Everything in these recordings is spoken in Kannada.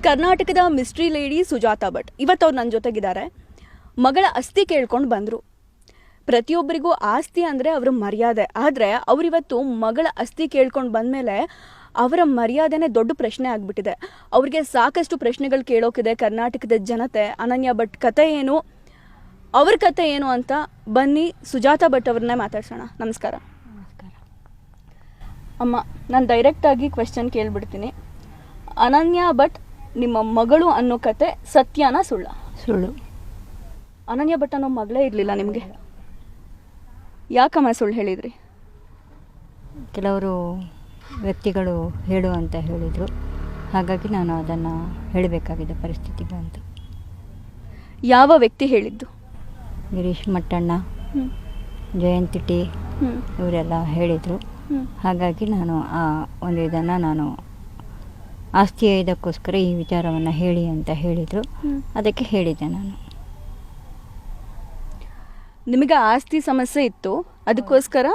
ಕರ್ನಾಟಕದ ಮಿಸ್ಟ್ರಿ ಲೇಡಿ ಸುಜಾತಾ ಭಟ್ ಇವತ್ತು ಅವ್ರು ನನ್ನ ಜೊತೆಗಿದ್ದಾರೆ. ಮಗಳ ಅಸ್ಥಿ ಕೇಳ್ಕೊಂಡು ಬಂದರು. ಪ್ರತಿಯೊಬ್ಬರಿಗೂ ಆಸ್ತಿ ಅಂದರೆ ಅವರ ಮರ್ಯಾದೆ. ಆದರೆ ಅವರಿವತ್ತು ಮಗಳ ಅಸ್ಥಿ ಕೇಳ್ಕೊಂಡು ಬಂದಮೇಲೆ ಅವರ ಮರ್ಯಾದೆನೇ ದೊಡ್ಡ ಪ್ರಶ್ನೆ ಆಗಿಬಿಟ್ಟಿದೆ. ಅವ್ರಿಗೆ ಸಾಕಷ್ಟು ಪ್ರಶ್ನೆಗಳು ಕೇಳೋಕಿದೆ ಕರ್ನಾಟಕದ ಜನತೆ. ಅನನ್ಯ ಭಟ್ ಕತೆ ಏನು, ಅವ್ರ ಕತೆ ಏನು ಅಂತ ಬನ್ನಿ ಸುಜಾತಾ ಭಟ್ ಅವ್ರನ್ನೇ ಮಾತಾಡ್ಸೋಣ. ನಮಸ್ಕಾರ. ನಮಸ್ಕಾರ ಅಮ್ಮ, ನಾನು ಡೈರೆಕ್ಟಾಗಿ ಕ್ವೆಶ್ಚನ್ ಕೇಳಿಬಿಡ್ತೀನಿ. ಅನನ್ಯ ಭಟ್ ನಿಮ್ಮ ಮಗಳು ಅನ್ನೋ ಕತೆ ಸತ್ಯನಾ ಸುಳ್ಳ? ಸುಳ್ಳು. ಅನನ್ಯ ಭಟ್ ಅನ್ನೋ ಮಗಳೇ ಇರಲಿಲ್ಲ ನಿಮಗೆ? ಯಾಕಮ್ಮ ಸುಳ್ಳು ಹೇಳಿದ್ರಿ? ಕೆಲವರು ವ್ಯಕ್ತಿಗಳು ಹೇಳು ಅಂತ ಹೇಳಿದರು, ಹಾಗಾಗಿ ನಾನು ಅದನ್ನು ಹೇಳಬೇಕಾಗಿದೆ ಪರಿಸ್ಥಿತಿ ಬಂತು. ಯಾವ ವ್ಯಕ್ತಿ ಹೇಳಿದ್ದು? ಗಿರೀಶ್ ಮಟ್ಟಣ್ಣ, ಜಯಂತಿ ಟಿ ಇವರೆಲ್ಲ ಹೇಳಿದರು. ಹಾಗಾಗಿ ನಾನು ಆ ಒಂದು ಇದನ್ನು ನಾನು ಆಸ್ತಿಯ ಇದಕ್ಕೋಸ್ಕರ ಈ ವಿಚಾರವನ್ನು ಹೇಳಿ ಅಂತ ಹೇಳಿದರು, ಅದಕ್ಕೆ ಹೇಳಿದ್ದೆ ನಾನು. ನಿಮಗೆ ಆಸ್ತಿ ಸಮಸ್ಯೆ ಇತ್ತು, ಅದಕ್ಕೋಸ್ಕರ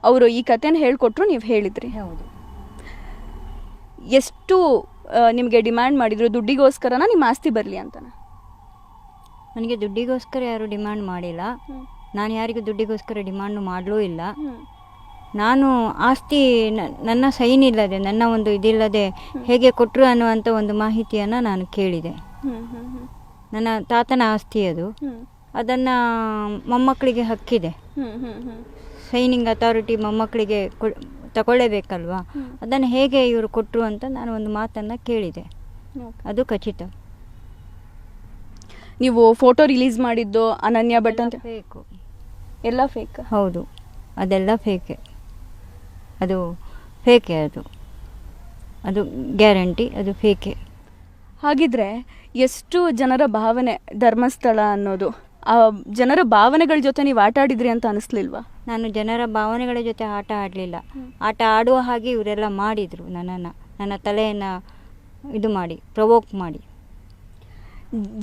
ಅವರು ಈ ಕಥೆನ ಹೇಳ್ಕೊಟ್ರು, ನೀವು ಹೇಳಿದ್ರಿ. ಹೌದು. ಎಷ್ಟು ನಿಮಗೆ ಡಿಮ್ಯಾಂಡ್ ಮಾಡಿದ್ರು? ದುಡ್ಡಿಗೋಸ್ಕರನ ನಿಮ್ಮ ಆಸ್ತಿ ಬರಲಿ ಅಂತನ? ನನಗೆ ದುಡ್ಡಿಗೋಸ್ಕರ ಯಾರೂ ಡಿಮ್ಯಾಂಡ್ ಮಾಡಿಲ್ಲ. ನಾನು ಯಾರಿಗೂ ದುಡ್ಡಿಗೋಸ್ಕರ ಡಿಮ್ಯಾಂಡು ಮಾಡಲೂ ಇಲ್ಲ. ನಾನು ಆಸ್ತಿ ನನ್ನ ಸೈನ್ ಇಲ್ಲದೆ, ನನ್ನ ಒಂದು ಇದಿಲ್ಲದೆ ಹೇಗೆ ಕೊಟ್ಟರು ಅನ್ನುವಂಥ ಒಂದು ಮಾಹಿತಿಯನ್ನು ನಾನು ಕೇಳಿದೆ. ನನ್ನ ತಾತನ ಆಸ್ತಿ ಅದು, ಅದನ್ನು ಮೊಮ್ಮಕ್ಕಳಿಗೆ ಹಕ್ಕಿದೆ. ಸೈನಿಂಗ್ ಅಥಾರಿಟಿ ಮೊಮ್ಮಕ್ಕಳಿಗೆ ತಗೊಳ್ಳೇಬೇಕಲ್ವಾ, ಅದನ್ನು ಹೇಗೆ ಇವರು ಕೊಟ್ಟರು ಅಂತ ನಾನು ಒಂದು ಮಾತನ್ನು ಕೇಳಿದೆ. ಅದು ಖಚಿತ. ನೀವು ಫೋಟೋ ರಿಲೀಸ್ ಮಾಡಿದ್ದು ಅನನ್ಯ ಭಟ್ ಅಂತ? ಫೇಕು. ಎಲ್ಲ ಫೇಕ್? ಹೌದು, ಅದೆಲ್ಲ ಫೇಕೆ. ಅದು ಫೇಕೆ, ಅದು ಗ್ಯಾರಂಟಿ, ಅದು ಫೇಕೆ. ಹಾಗಿದ್ರೆ ಎಷ್ಟು ಜನರ ಭಾವನೆ ಧರ್ಮಸ್ಥಳ ಅನ್ನೋದು, ಆ ಜನರ ಭಾವನೆಗಳ ಜೊತೆ ನೀವು ಆಟ ಆಡಿದ್ರಿ ಅಂತ ಅನಿಸ್ಲಿಲ್ವಾ? ನಾನು ಜನರ ಭಾವನೆಗಳ ಜೊತೆ ಆಟ ಆಡಲಿಲ್ಲ. ಆಟ ಆಡುವ ಹಾಗೆ ಇವರೆಲ್ಲ ಮಾಡಿದರು ನನ್ನನ್ನು, ನನ್ನ ತಲೆಯನ್ನು ಇದು ಮಾಡಿ, ಪ್ರವೋಕ್ ಮಾಡಿ.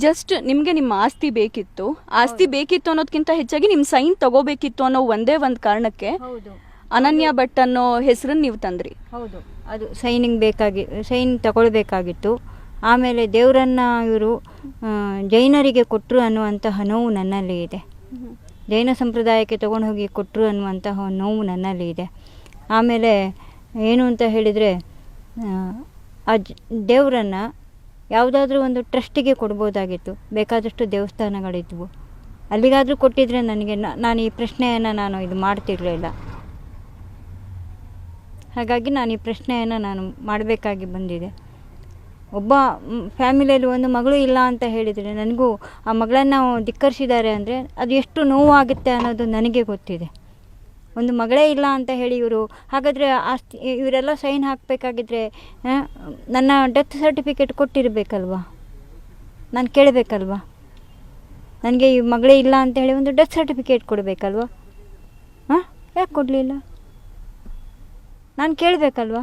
ಜಸ್ಟ್ ನಿಮಗೆ ನಿಮ್ಮ ಆಸ್ತಿ ಬೇಕಿತ್ತು, ಆಸ್ತಿ ಬೇಕಿತ್ತು ಅನ್ನೋದಕ್ಕಿಂತ ಹೆಚ್ಚಾಗಿ ನಿಮ್ಮ ಸೈನ್ ತಗೋಬೇಕಿತ್ತು ಅನ್ನೋ ಒಂದೇ ಒಂದು ಕಾರಣಕ್ಕೆ ಅನನ್ಯ ಭಟ್ ಅನ್ನೋ ಹೆಸರನ್ನು ನೀವು ತಂದ್ರಿ. ಹೌದು, ಅದು ಸೈನ್ ತಗೊಳ್ಬೇಕಾಗಿತ್ತು. ಆಮೇಲೆ ದೇವರನ್ನು ಇವರು ಜೈನರಿಗೆ ಕೊಟ್ಟರು ಅನ್ನುವಂತಹ ನೋವು ನನ್ನಲ್ಲಿ ಇದೆ. ಜೈನ ಸಂಪ್ರದಾಯಕ್ಕೆ ತಗೊಂಡು ಹೋಗಿ ಕೊಟ್ಟರು ಅನ್ನುವಂತಹ ನೋವು ನನ್ನಲ್ಲಿ ಇದೆ. ಆಮೇಲೆ ಏನು ಅಂತ ಹೇಳಿದರೆ, ಆ ದೇವರನ್ನು ಯಾವುದಾದ್ರೂ ಒಂದು ಟ್ರಸ್ಟಿಗೆ ಕೊಡ್ಬೋದಾಗಿತ್ತು. ಬೇಕಾದಷ್ಟು ದೇವಸ್ಥಾನಗಳಿದ್ವು, ಅಲ್ಲಿಗಾದರೂ ಕೊಟ್ಟಿದ್ರೆ ನನಗೆ ನಾನು ಈ ಪ್ರಶ್ನೆಯನ್ನು ನಾನು ಇದು ಮಾಡ್ತಿರಲಿಲ್ಲ. ಹಾಗಾಗಿ ನಾನು ಈ ಪ್ರಶ್ನೆಯನ್ನು ನಾನು ಮಾಡಬೇಕಾಗಿ ಬಂದಿದೆ. ಒಬ್ಬ ಫ್ಯಾಮಿಲಿಯಲ್ಲಿ ಒಂದು ಮಗಳು ಇಲ್ಲ ಅಂತ ಹೇಳಿದರೆ, ನನಗೂ ಆ ಮಗಳನ್ನು ಧಿಕ್ಕರಿಸಿದ್ದಾರೆ ಅಂದರೆ ಅದು ಎಷ್ಟು ನೋವಾಗುತ್ತೆ ಅನ್ನೋದು ನನಗೆ ಗೊತ್ತಿದೆ. ಒಂದು ಮಗಳೇ ಇಲ್ಲ ಅಂತ ಹೇಳಿ ಇವರು, ಹಾಗಾದರೆ ಆಸ್ತಿ ಇವರೆಲ್ಲ ಸೈನ್ ಹಾಕಬೇಕಾಗಿದ್ರೆ ನನ್ನ ಡೆತ್ ಸರ್ಟಿಫಿಕೇಟ್ ಕೊಟ್ಟಿರಬೇಕಲ್ವಾ, ನಾನು ಕೇಳಬೇಕಲ್ವಾ. ನನಗೆ ಈ ಮಗಳೇ ಇಲ್ಲ ಅಂತ ಹೇಳಿ ಒಂದು ಡೆತ್ ಸರ್ಟಿಫಿಕೇಟ್ ಕೊಡಬೇಕಲ್ವಾ? ಯಾಕೆ ಕೊಡಲಿಲ್ಲ? ನಾನು ಕೇಳಬೇಕಲ್ವಾ?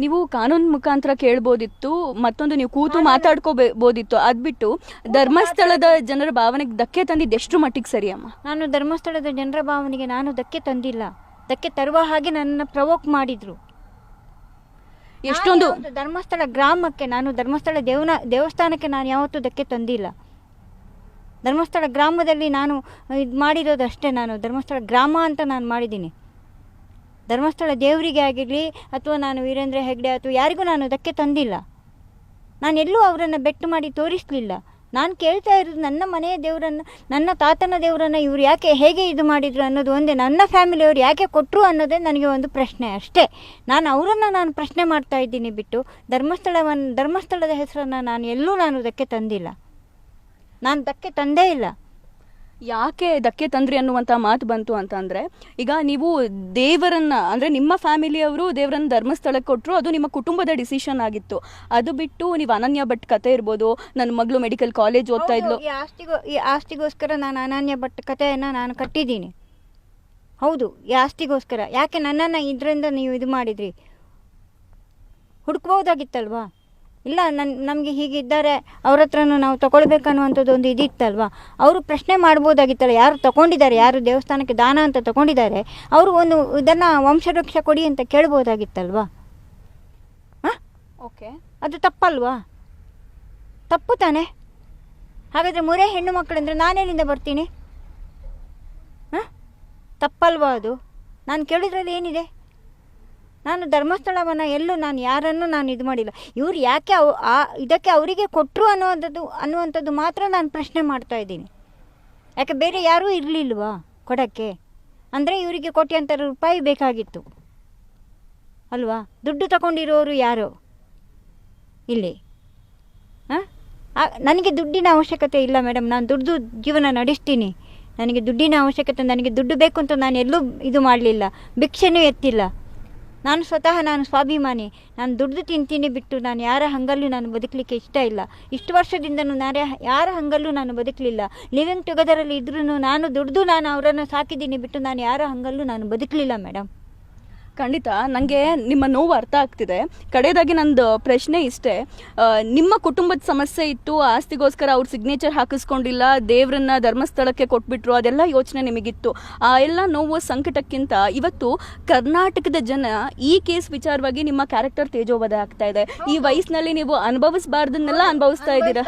ನೀವು ಕಾನೂನು ಮುಖಾಂತರ ಕೇಳ್ಬೋದಿತ್ತು, ಮತ್ತೊಂದು ನೀವು ಕೂತು ಮಾತಾಡ್ಕೋಬೋದಿತ್ತು. ಅದ್ಬಿಟ್ಟು ಧರ್ಮಸ್ಥಳದ ಜನರ ಭಾವನೆಗೆ ಧಕ್ಕೆ ತಂದಿದ್ದು ಎಷ್ಟು ಮಟ್ಟಿಗೆ ಸರಿ ಅಮ್ಮ? ನಾನು ಧರ್ಮಸ್ಥಳದ ಜನರ ಭಾವನೆಗೆ ನಾನು ಧಕ್ಕೆ ತಂದಿಲ್ಲ. ಧಕ್ಕೆ ತರುವ ಹಾಗೆ ನನ್ನನ್ನು ಪ್ರವೋಕ್ ಮಾಡಿದರು. ಎಷ್ಟೊಂದು ಧರ್ಮಸ್ಥಳ ಗ್ರಾಮಕ್ಕೆ, ನಾನು ಧರ್ಮಸ್ಥಳ ದೇವಸ್ಥಾನಕ್ಕೆ ನಾನು ಯಾವತ್ತೂ ಧಕ್ಕೆ ತಂದಿಲ್ಲ. ಧರ್ಮಸ್ಥಳ ಗ್ರಾಮದಲ್ಲಿ ನಾನು ಇದು ಮಾಡಿರೋದು ಅಷ್ಟೇ. ನಾನು ಧರ್ಮಸ್ಥಳ ಗ್ರಾಮ ಅಂತ ನಾನು ಮಾಡಿದ್ದೀನಿ. ಧರ್ಮಸ್ಥಳ ದೇವರಿಗೆ ಆಗಿರಲಿ ಅಥವಾ ನಾನು ವೀರೇಂದ್ರ ಹೆಗ್ಡೆ ಅಥವಾ ಯಾರಿಗೂ ನಾನು ಧಕ್ಕೆ ತಂದಿಲ್ಲ. ನಾನು ಎಲ್ಲೂ ಅವರನ್ನು ಬೆಟ್ಟು ಮಾಡಿ ತೋರಿಸಲಿಲ್ಲ. ನಾನು ಕೇಳ್ತಾ ಇರೋದು ನನ್ನ ಮನೆಯ ದೇವರನ್ನು, ನನ್ನ ತಾತನ ದೇವರನ್ನು ಇವರು ಯಾಕೆ ಹೇಗೆ ಇದು ಮಾಡಿದರು ಅನ್ನೋದು ಒಂದೇ. ನನ್ನ ಫ್ಯಾಮಿಲಿಯವರು ಯಾಕೆ ಕೊಟ್ಟರು ಅನ್ನೋದೇ ನನಗೆ ಒಂದು ಪ್ರಶ್ನೆ ಅಷ್ಟೇ. ನಾನು ಅವರನ್ನು ನಾನು ಪ್ರಶ್ನೆ ಮಾಡ್ತಾ ಇದ್ದೀನಿ ಬಿಟ್ಟು ಧರ್ಮಸ್ಥಳದ ಹೆಸರನ್ನು ನಾನು ಎಲ್ಲೂ ನಾನು ಧಕ್ಕೆ ತಂದಿಲ್ಲ. ನಾನು ಧಕ್ಕೆ ತಂದೇ ಇಲ್ಲ. ಯಾಕೆ ಧಕ್ಕೆ ತಂದ್ರಿ ಅನ್ನುವಂಥ ಮಾತು ಬಂತು ಅಂತ ಅಂದರೆ, ಈಗ ನೀವು ದೇವರನ್ನು ಅಂದರೆ ನಿಮ್ಮ ಫ್ಯಾಮಿಲಿಯವರು ದೇವರನ್ನು ಧರ್ಮಸ್ಥಳಕ್ಕೆ ಕೊಟ್ಟರು, ಅದು ನಿಮ್ಮ ಕುಟುಂಬದ ಡಿಸಿಷನ್ ಆಗಿತ್ತು. ಅದು ಬಿಟ್ಟು ನೀವು ಅನನ್ಯ ಭಟ್ ಕತೆ ಇರ್ಬೋದು, ನನ್ನ ಮಗಳು ಮೆಡಿಕಲ್ ಕಾಲೇಜ್ ಓದ್ತಾ ಇದ್ಲು, ಈ ಆಸ್ತಿಗೋಸ್ಕರ ನಾನು ಅನನ್ಯ ಭಟ್ ಕಥೆಯನ್ನು ನಾನು ಕಟ್ಟಿದ್ದೀನಿ. ಹೌದು, ಈ ಆಸ್ತಿಗೋಸ್ಕರ. ಯಾಕೆ ನನ್ನನ್ನು ಇದರಿಂದ ನೀವು ಇದು ಮಾಡಿದ್ರಿ? ಹುಡುಕ್ಬೋದಾಗಿತ್ತಲ್ವಾ? ಇಲ್ಲ, ನಮಗೆ ಹೀಗಿದ್ದಾರೆ, ಅವ್ರ ಹತ್ರನೂ ನಾವು ತೊಗೊಳ್ಬೇಕನ್ನುವಂಥದ್ದು ಒಂದು ಇದಿತ್ತಲ್ವ. ಅವರು ಪ್ರಶ್ನೆ ಮಾಡ್ಬೋದಾಗಿತ್ತಲ್ಲ, ಯಾರು ತೊಗೊಂಡಿದ್ದಾರೆ, ಯಾರು ದೇವಸ್ಥಾನಕ್ಕೆ ದಾನ ಅಂತ ತೊಗೊಂಡಿದ್ದಾರೆ, ಅವರು ಒಂದು ಇದನ್ನು ವಂಶವೃಕ್ಷ ಕೊಡಿ ಅಂತ ಕೇಳ್ಬೋದಾಗಿತ್ತಲ್ವ. ಓಕೆ. ಅದು ತಪ್ಪಲ್ವಾ? ತಪ್ಪು ತಾನೆ? ಹಾಗಾದರೆ 3 ಹೆಣ್ಣು ಮಕ್ಕಳಂದ್ರೆ ನಾನೆಲ್ಲಿಂದ ಬರ್ತೀನಿ? ಹಾಂ, ತಪ್ಪಲ್ವಾ ಅದು? ನಾನು ಕೇಳಿದ್ರಲ್ಲಿ ಏನಿದೆ? ನಾನು ಧರ್ಮಸ್ಥಳವನ್ನು ಎಲ್ಲೂ ನಾನು ಯಾರನ್ನು ನಾನು ಇದು ಮಾಡಿಲ್ಲ. ಇವ್ರು ಯಾಕೆ ಇದಕ್ಕೆ ಅವರಿಗೆ ಕೊಟ್ಟರು ಅನ್ನುವಂಥದ್ದು ಮಾತ್ರ ನಾನು ಪ್ರಶ್ನೆ ಮಾಡ್ತಾ ಇದ್ದೀನಿ. ಯಾಕೆ ಬೇರೆ ಯಾರೂ ಇರಲಿಲ್ವಾ ಕೊಡೋಕ್ಕೆ? ಅಂದರೆ ಇವರಿಗೆ ಕೋಟ್ಯಾಂತರ ರೂಪಾಯಿ ಬೇಕಾಗಿತ್ತು ಅಲ್ವಾ? ದುಡ್ಡು ತಗೊಂಡಿರೋರು ಯಾರು ಇಲ್ಲಿ? ಹಾಂ, ನನಗೆ ದುಡ್ಡಿನ ಅವಶ್ಯಕತೆ ಇಲ್ಲ ಮೇಡಮ್. ನಾನು ದುಡ್ದು ಜೀವನ ನಡೆಸ್ತೀನಿ. ನನಗೆ ದುಡ್ಡಿನ ಅವಶ್ಯಕತೆ, ನನಗೆ ದುಡ್ಡು ಬೇಕು ಅಂತ ನಾನು ಎಲ್ಲೂ ಇದು ಮಾಡಲಿಲ್ಲ, ಭಿಕ್ಷೆನೂ ಎತ್ತಿಲ್ಲ. ನಾನು ಸ್ವತಃ ನಾನು ಸ್ವಾಭಿಮಾನಿ. ನಾನು ದುಡ್ದು ತಿಂತೀನಿ ಬಿಟ್ಟು ನಾನು ಯಾರ ಹಂಗಲ್ಲೂ ನಾನು ಬದುಕಲಿಕ್ಕೆ ಇಷ್ಟ ಇಲ್ಲ. ಇಷ್ಟು ವರ್ಷದಿಂದನೂ ಯಾರ ಹಂಗಲ್ಲೂ ನಾನು ಬದುಕಲಿಲ್ಲ. ಲಿವಿಂಗ್ ಟುಗೆದರಲ್ಲಿ ಇದ್ರೂ ನಾನು ದುಡ್ದು ನಾನು ಅವರನ್ನು ಸಾಕಿದ್ದೀನಿ ಬಿಟ್ಟು ನಾನು ಯಾರ ಹಂಗಲ್ಲೂ ನಾನು ಬದುಕಲಿಲ್ಲ ಮೇಡಮ್. ಖಂಡಿತ ನನಗೆ ನಿಮ್ಮ ನೋವು ಅರ್ಥ ಆಗ್ತಿದೆ. ಕಡೆಯದಾಗಿ ನಂದು ಪ್ರಶ್ನೆ ಇಷ್ಟೇ, ನಿಮ್ಮ ಕುಟುಂಬದ ಸಮಸ್ಯೆ ಇತ್ತು, ಆಸ್ತಿಗೋಸ್ಕರ ಅವ್ರ ಸಿಗ್ನೇಚರ್ ಹಾಕಿಸ್ಕೊಂಡಿಲ್ಲ, ದೇವ್ರನ್ನ ಧರ್ಮಸ್ಥಳಕ್ಕೆ ಕೊಟ್ಬಿಟ್ರು, ಅದೆಲ್ಲ ಯೋಚನೆ ನಿಮಗಿತ್ತು. ಆ ಎಲ್ಲ ನೋವು ಸಂಕಟಕ್ಕಿಂತ ಇವತ್ತು ಕರ್ನಾಟಕದ ಜನ ಈ ಕೇಸ್ ವಿಚಾರವಾಗಿ ನಿಮ್ಮ ಕ್ಯಾರೆಕ್ಟರ್ ತೇಜೋವಧ ಆಗ್ತಾ ಇದೆ. ಈ ವಯಸ್ಸಿನಲ್ಲಿ ನೀವು ಅನುಭವಿಸಬಾರ್ದನ್ನೆಲ್ಲ ಅನುಭವಿಸ್ತಾ ಇದ್ದೀರಾ.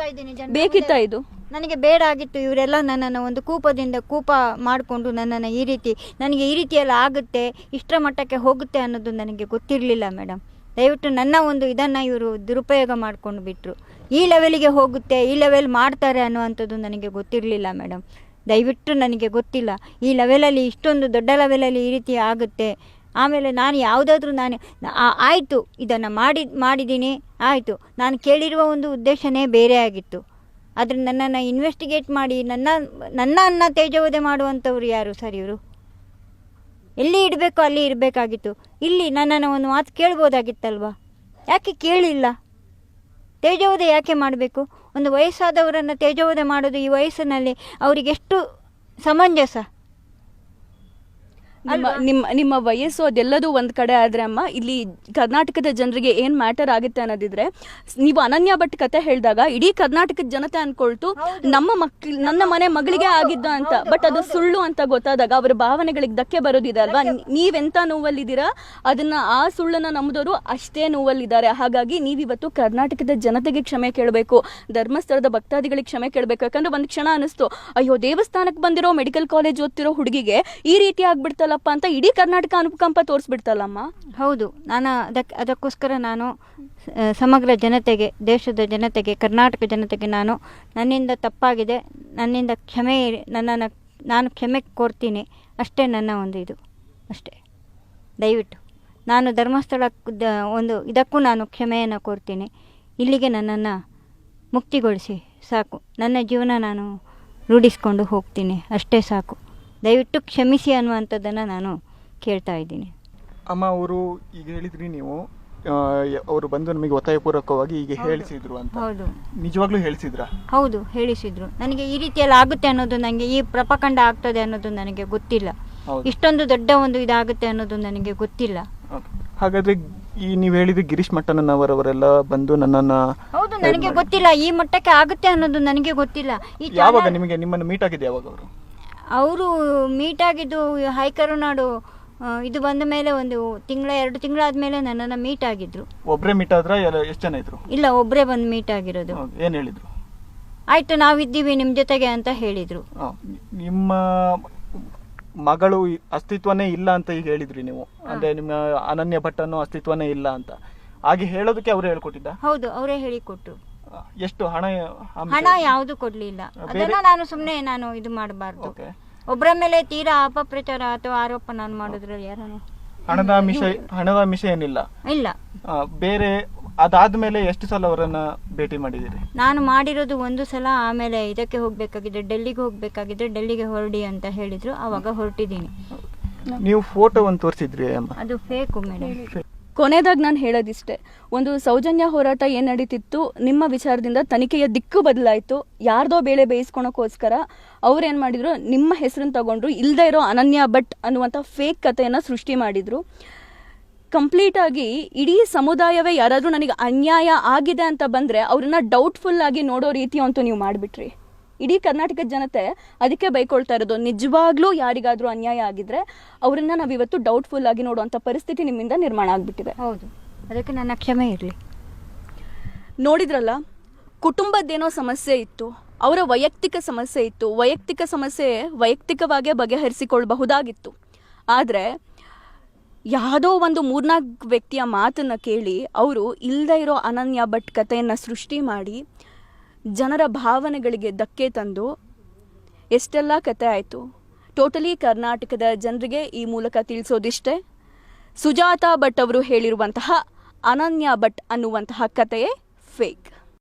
ಬೇಕಿತ್ತಾ ಇದು? ನನಗೆ ಬೇಡ ಆಗಿತ್ತು. ಇವರೆಲ್ಲ ನನ್ನನ್ನು ಒಂದು ಕೂಪ ಮಾಡಿಕೊಂಡು ನನ್ನನ್ನು ನನಗೆ ಈ ರೀತಿಯೆಲ್ಲ ಆಗುತ್ತೆ, ಇಷ್ಟರ ಮಟ್ಟಕ್ಕೆ ಹೋಗುತ್ತೆ ಅನ್ನೋದು ನನಗೆ ಗೊತ್ತಿರಲಿಲ್ಲ ಮೇಡಮ್. ದಯವಿಟ್ಟು ನನ್ನ ಒಂದು ಇದನ್ನು ಇವರು ದುರುಪಯೋಗ ಮಾಡಿಕೊಂಡು ಬಿಟ್ಟರು. ಈ ಲೆವೆಲಿಗೆ ಹೋಗುತ್ತೆ, ಈ ಲೆವೆಲ್ ಮಾಡ್ತಾರೆ ಅನ್ನುವಂಥದ್ದು ನನಗೆ ಗೊತ್ತಿರಲಿಲ್ಲ ಮೇಡಮ್. ದಯವಿಟ್ಟು ನನಗೆ ಗೊತ್ತಿಲ್ಲ ಈ ಲೆವೆಲಲ್ಲಿ, ಇಷ್ಟೊಂದು ದೊಡ್ಡ ಲೆವೆಲಲ್ಲಿ ಈ ರೀತಿ ಆಗುತ್ತೆ. ಆಮೇಲೆ ನಾನು ಯಾವುದಾದ್ರೂ ಆಯಿತು, ಇದನ್ನು ಮಾಡಿದ್ದೀನಿ, ಆಯಿತು. ನಾನು ಕೇಳಿರುವ ಒಂದು ಉದ್ದೇಶನೇ ಬೇರೆ ಆಗಿತ್ತು. ಆದರೆ ನನ್ನನ್ನು ಇನ್ವೆಸ್ಟಿಗೇಟ್ ಮಾಡಿ ನನ್ನ ತೇಜೋವಧೆ ಮಾಡುವಂಥವ್ರು ಯಾರು ಸರ್? ಇವರು ಎಲ್ಲಿ ಇಡಬೇಕು ಅಲ್ಲಿ ಇರಬೇಕಾಗಿತ್ತು. ಇಲ್ಲಿ ನನ್ನನ್ನು ಒಂದು ಮಾತು ಕೇಳ್ಬೋದಾಗಿತ್ತಲ್ವ? ಯಾಕೆ ಕೇಳಿಲ್ಲ? ತೇಜೋವಧೆ ಯಾಕೆ ಮಾಡಬೇಕು? ಒಂದು ವಯಸ್ಸಾದವರನ್ನು ತೇಜೋವಧೆ ಮಾಡೋದು ಈ ವಯಸ್ಸಿನಲ್ಲಿ ಅವರಿಗೆಷ್ಟು ಸಮಂಜಸ? ನಿಮ್ಮ ವಯಸ್ಸು ಅದೆಲ್ಲದೂ ಒಂದ್ ಕಡೆ ಆದ್ರೆ ಅಮ್ಮ, ಇಲ್ಲಿ ಕರ್ನಾಟಕದ ಜನರಿಗೆ ಏನ್ ಮ್ಯಾಟರ್ ಆಗುತ್ತೆ ಅನ್ನೋದಿದ್ರೆ, ನೀವು ಅನನ್ಯ ಭಟ್ ಕತೆ ಹೇಳಿದಾಗ ಇಡೀ ಕರ್ನಾಟಕದ ಜನತೆ ಅನ್ಕೊಳ್ತು ನನ್ನ ಮನೆ ಮಗಳಿಗೆ ಆಗಿದ್ದ ಅಂತ. ಬಟ್ ಅದು ಸುಳ್ಳು ಅಂತ ಗೊತ್ತಾದಾಗ ಅವರ ಭಾವನೆಗಳಿಗೆ ಧಕ್ಕೆ ಬರೋದಿದೆ ಅಲ್ವಾ? ನೀವೆಂತ ನೋವಲ್ಲಿದ್ದೀರಾ, ಅದನ್ನ ಆ ಸುಳ್ಳನ್ನ ನಂಬಿದವರು ಅಷ್ಟೇ ನೋವಲ್ಲಿದ್ದಾರೆ. ಹಾಗಾಗಿ ನೀವಿವತ್ತು ಕರ್ನಾಟಕದ ಜನತೆಗೆ ಕ್ಷಮೆ ಕೇಳಬೇಕು, ಧರ್ಮಸ್ಥಳದ ಭಕ್ತಾದಿಗಳಿಗೆ ಕ್ಷಮೆ ಕೇಳಬೇಕು. ಯಾಕಂದ್ರೆ ಒಂದ್ ಕ್ಷಣ ಅನಿಸ್ತು, ಅಯ್ಯೋ ದೇವಸ್ಥಾನಕ್ಕೆ ಬಂದಿರೋ ಮೆಡಿಕಲ್ ಕಾಲೇಜ್ ಓದ್ತಿರೋ ಹುಡುಗಿಗೆ ಈ ರೀತಿ ಆಗ್ಬಿಡ್ತಲ್ಲ ಅಂತ ಇಡೀ ಕರ್ನಾಟಕ ಅನುಕಂಪ ತೋರಿಸ್ಬಿಡ್ತಲ್ಲಮ್ಮ. ಹೌದು, ನಾನು ಅದಕ್ಕೋಸ್ಕರ ನಾನು ಸಮಗ್ರ ಜನತೆಗೆ, ದೇಶದ ಜನತೆಗೆ, ಕರ್ನಾಟಕ ಜನತೆಗೆ ನನ್ನಿಂದ ತಪ್ಪಾಗಿದೆ, ನನ್ನಿಂದ ನಾನು ಕ್ಷಮೆ ಕೋರ್ತೀನಿ. ಅಷ್ಟೇ ನನ್ನ ಒಂದು ಇದು, ಅಷ್ಟೇ. ದಯವಿಟ್ಟು ನಾನು ಧರ್ಮಸ್ಥಳ ಒಂದು ಇದಕ್ಕೂ ನಾನು ಕ್ಷಮೆಯನ್ನು ಕೋರ್ತೀನಿ. ಇಲ್ಲಿಗೆ ನನ್ನನ್ನು ಮುಕ್ತಿಗೊಳಿಸಿ ಸಾಕು. ನನ್ನ ಜೀವನ ನಾನು ರೂಢಿಸ್ಕೊಂಡು ಹೋಗ್ತೀನಿ, ಅಷ್ಟೇ ಸಾಕು. ದಯವಿಟ್ಟು ಕ್ಷಮಿಸಿ ಅನ್ನುವಂಥದ್ದನ್ನು ನಾನು ಕೇಳ್ತಾ ಇದ್ದೀನಿ. ಅಮ್ಮ, ಅವರು ಈಗ ಹೇಳಿದ್ರಿ ನೀವು, ಅವರು ಬಂದು ನಮಗೆ ಒತ್ತಾಯಪೂರ್ವಕವಾಗಿ ಈಗ ಹೇಳಿಸಿದ್ರು ಅಂತ. ಹೌದು, ನಿಜವಾಗ್ಲೂ ಹೇಳಿಸಿದ್ರಾ? ಹೌದು, ಹೇಳಿಸಿದ್ರು. ನನಗೆ ಈ ರೀತಿಯಲ್ಲಿ ಆಗುತ್ತೆ ಅನ್ನೋದು, ನನಗೆ ಈ ಪ್ರಪಕಂಡ ಆಗ್ತದೆ ಅನ್ನೋದು ನನಗೆ ಗೊತ್ತಿಲ್ಲ. ಇಷ್ಟೊಂದು ದೊಡ್ಡ ಒಂದು ಇದಾಗುತ್ತೆ ಅನ್ನೋದು ನನಗೆ ಗೊತ್ತಿಲ್ಲ. ಹಾಗಾದ್ರೆ ನೀವು ಹೇಳಿದ್ರೆ ಗಿರೀಶ್ ಮಟ್ಟಣ್ಣನವರವರೆಲ್ಲ ಬಂದು ನನ್ನನ್ನ, ಹೌದು, ನನಗೆ ಗೊತ್ತಿಲ್ಲ ಈ ಮಟ್ಟಕ್ಕೆ ಆಗುತ್ತೆ ಅನ್ನೋದು ನನಗೆ ಗೊತ್ತಿಲ್ಲ. ಯಾವಾಗ ನಿಮ್ಮನ್ನು ಮೀಟ್ ಆಗಿದ್ದು ಯಾವಾಗ ಅವರು ಮೀಟ್ ಆಗಿದ್ದು ಹೈಕರುನಾಡು ಇದು ಬಂದ ಮೇಲೆ 1 ತಿಂಗಳ 2 ತಿಂಗಳಾದ್ಮೇಲೆ ನನ್ನನ್ನು ಮೀಟ್ ಆಗಿದ್ರು. ಒಬ್ಬರೇ ಮೀಟ್ ಆದ್ರ? ಎಷ್ಟು ಜನ ಇದ್ರು? ಇಲ್ಲ, ಒಬ್ಬರೇ ಬಂದು ಮೀಟ್ ಆಗಿರೋದು. ಏನ್ ಹೇಳಿದ್ರು? ಆಯ್ತು, ನಾವಿದ್ದೀವಿ ನಿಮ್ಮ ಜೊತೆಗೆ ಅಂತ ಹೇಳಿದ್ರು. ನಿಮ್ಮ ಮಗಳು ಅಸ್ತಿತ್ವನೇ ಇಲ್ಲ ಅಂತ ಈಗ ಹೇಳಿದ್ರಿ ನೀವು, ಅಂದ್ರೆ ನಿಮ್ಮ ಅನನ್ಯ ಭಟ್ ಅನ್ನೋ ಅಸ್ತಿತ್ವನೇ ಇಲ್ಲ ಅಂತ. ಹಾಗೆ ಹೇಳೋದಕ್ಕೆ ಅವರೇ ಹೇಳ್ಕೊಟ್ಟಿದ್ದ? ಹೌದು, ಅವರೇ ಹೇಳಿಕೊಟ್ರು. ಎಷ್ಟು ಹಣ ಯಾವುದು ಕೊಡ್ಲಿಲ್ಲ. ಅದನ್ನ ನಾನು ಸುಮ್ಮನೆ ಇದು ಮಾಡಬಾರ್ದು. ಒಬ್ಬರ ಮೇಲೆ ತೀರಾ ಅಪಪ್ರಚಾರ ಅಥವಾ ಆರೋಪ ನಾನು ಮಾಡಿದ್ರಲ್ಲಿ ಯಾರು ಹಣದ ವಿಷಯ ಏನಿಲ್ಲ. ಇಲ್ಲ, ಬೇರೆ ಅದಾದ್ಮೇಲೆ ಎಷ್ಟು ಸಲ ಅವರನ್ನ ಭೇಟಿ ಮಾಡಿದಿರಿ? ನಾನು ಮಾಡಿರೋದು 1 ಸಲ. ಆಮೇಲೆ ಇದಕ್ಕೆ ಹೋಗ್ಬೇಕಾಗಿದ್ರೆ, ಡೆಲ್ಲಿಗೆ ಹೊರಡಿ ಅಂತ ಹೇಳಿದ್ರು, ಅವಾಗ ಹೊರಟಿದ್ದೀನಿ. ನೀವು ಫೋಟೋ ಒಂದು ತೋರಿಸಿದ್ರಿ ಅಮ್ಮ, ಅದು ಫೇಕು ಮೇಡಮ್. ಕೊನೆಯದಾಗಿ ನಾನು ಹೇಳೋದಿಷ್ಟೇ, ಒಂದು ಸೌಜನ್ಯ ಹೋರಾಟ ಏನು ನಡೀತಿತ್ತು, ನಿಮ್ಮ ವಿಚಾರದಿಂದ ತನಿಖೆಯ ದಿಕ್ಕು ಬದಲಾಯಿತು. ಯಾರ್ದೋ ಬೇಳೆ ಬೇಯಿಸ್ಕೊಳಕ್ಕೋಸ್ಕರ ಅವ್ರೇನು ಮಾಡಿದ್ರು, ನಿಮ್ಮ ಹೆಸರನ್ನು ತಗೊಂಡ್ರು, ಇಲ್ಲದೆ ಇರೋ ಅನನ್ಯ ಭಟ್ ಅನ್ನುವಂಥ ಫೇಕ್ ಕಥೆಯನ್ನು ಸೃಷ್ಟಿ ಮಾಡಿದರು. ಕಂಪ್ಲೀಟಾಗಿ ಇಡೀ ಸಮುದಾಯವೇ ಯಾರಾದರೂ ನನಗೆ ಅನ್ಯಾಯ ಆಗಿದೆ ಅಂತ ಬಂದರೆ ಅವ್ರನ್ನ ಡೌಟ್ಫುಲ್ ಆಗಿ ನೋಡೋ ರೀತಿ ಅಂತೂ ನೀವು ಮಾಡಿಬಿಟ್ರಿ. ಇಡೀ ಕರ್ನಾಟಕದ ಜನತೆ ಅದಕ್ಕೆ ಬೈಕೊಳ್ತಾ ಇರೋದು. ನಿಜವಾಗ್ಲೂ ಯಾರಿಗಾದ್ರೂ ಅನ್ಯಾಯ ಆಗಿದ್ರೆ ಅವರನ್ನ ನಾವಿವತ್ತು ಡೌಟ್ಫುಲ್ ಆಗಿ ನೋಡುವಂಥ ಪರಿಸ್ಥಿತಿ ನಿಮ್ಮಿಂದ ನಿರ್ಮಾಣ ಆಗ್ಬಿಟ್ಟಿದೆ. ಹೌದು, ಅದಕ್ಕೆ ನನ್ನ ಕ್ಷಮೆ ಇರಲಿ. ನೋಡಿದ್ರಲ್ಲ, ಕುಟುಂಬದ್ದೇನೋ ಸಮಸ್ಯೆ ಇತ್ತು, ಅವರ ವೈಯಕ್ತಿಕ ಸಮಸ್ಯೆ ಇತ್ತು, ವೈಯಕ್ತಿಕವಾಗೇ ಬಗೆಹರಿಸಿಕೊಳ್ಳಬಹುದಾಗಿತ್ತು. ಆದರೆ ಯಾವುದೋ ಒಂದು 3-4 ವ್ಯಕ್ತಿಯ ಮಾತನ್ನು ಕೇಳಿ ಅವರು ಇಲ್ಲದೇ ಇರೋ ಅನನ್ಯ ಭಟ್ ಕಥೆಯನ್ನು ಸೃಷ್ಟಿ ಮಾಡಿ ಜನರ ಭಾವನೆಗಳಿಗೆ ಧಕ್ಕೆ ತಂದು ಎಷ್ಟೆಲ್ಲ ಕತೆ ಆಯಿತು. ಟೋಟಲಿ ಕರ್ನಾಟಕದ ಜನರಿಗೆ ಈ ಮೂಲಕ ತಿಳಿಸೋದಿಷ್ಟೇ, ಸುಜಾತಾ ಭಟ್ ಅವರು ಹೇಳಿರುವಂತಹ ಅನನ್ಯ ಭಟ್ ಅನ್ನುವಂತಹ ಕಥೆಯೇ ಫೇಕ್.